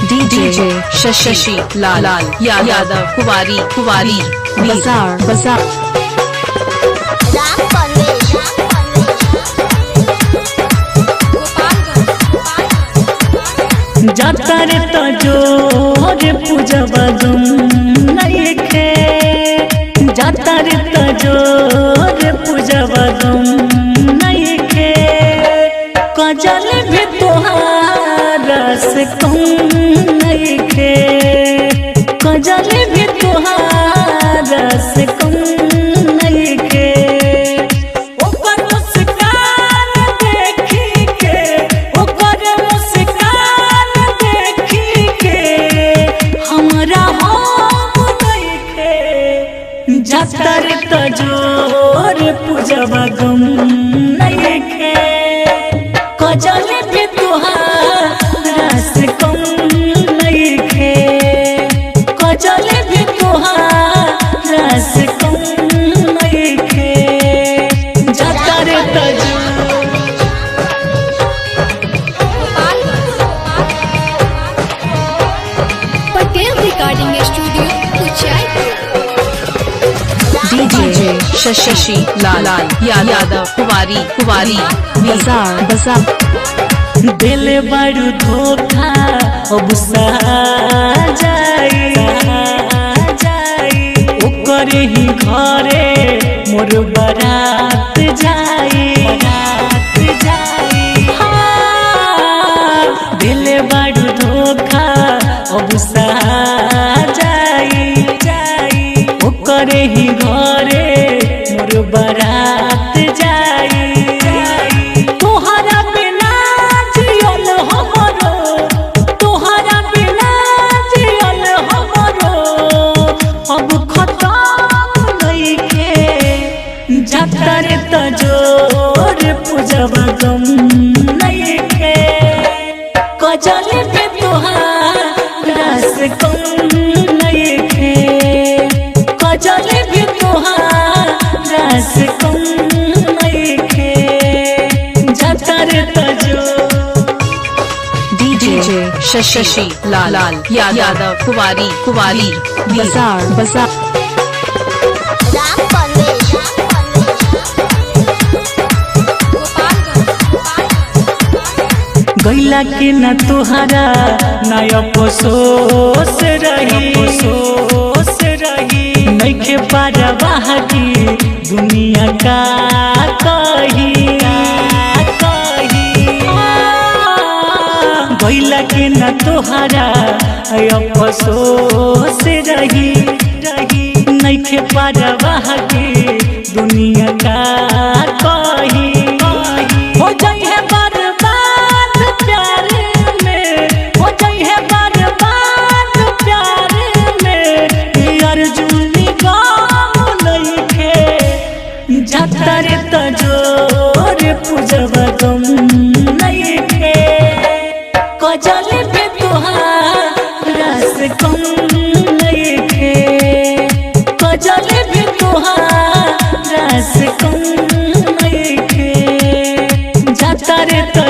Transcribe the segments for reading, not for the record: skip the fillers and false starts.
DJ Shashi Lal Yadav Kuwari बाजार जाता रे तो जोर पूजवा गम नहीं खे जाता रे तो जोर पूजवा गम नहीं खे कजल भी तोहारा से कम नहीं खे कजल भी तोहारा से कम नहीं खे ओकर मुस्कान देखी के ओकर मुस्कान देखी के हमरा हम नहीं खे जाता रे तो जोर पूजवा गम नहीं खे कजल भी तोहारा से कम नहीं खे कजल भी तोहारा से कम नहीं खे जाता रे तो Patel recording studio Uchaipur. DJ Shashi Lal Yadav Kuwari Bazar दिल बड़ू धोखा अब जाई ओकर ही घरे मोर बारात जाई हाँ, दिल बड़ू धोखा अब जाई ओकर ही घरे मोर बारात जाई तोहरा बिना जियल हमरो तोहरा बिना जियल हमरो अब खत्म नहीं के जाता रे तो जोर पूजवा गम नहीं के कजल भी तोहारा से कम नहीं के कजल भी तोहारा से कम नहीं के जाता रे तो डीजे शशि लाल यादव कुवारी बाजार गैला के न तुहरा नया अफसोस रही नइखे पारवाह की दुनिया का कही गैला के न तुहरा अफसोस रही नइखे पारवाह की दुनिया का कही हो जाई है बर्बाद प्यार में हो जाई है बर्बाद प्यार में अर्जुनी गाम नहीं खे जाता रे तो जोर पूजवा गम नहीं खे कजल भी तोहारा से कम नहीं खे कजल भी तोहारा से कम नहीं खे जाता रे तो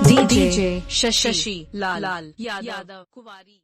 डीजे शशि लाल यादव कुवारी।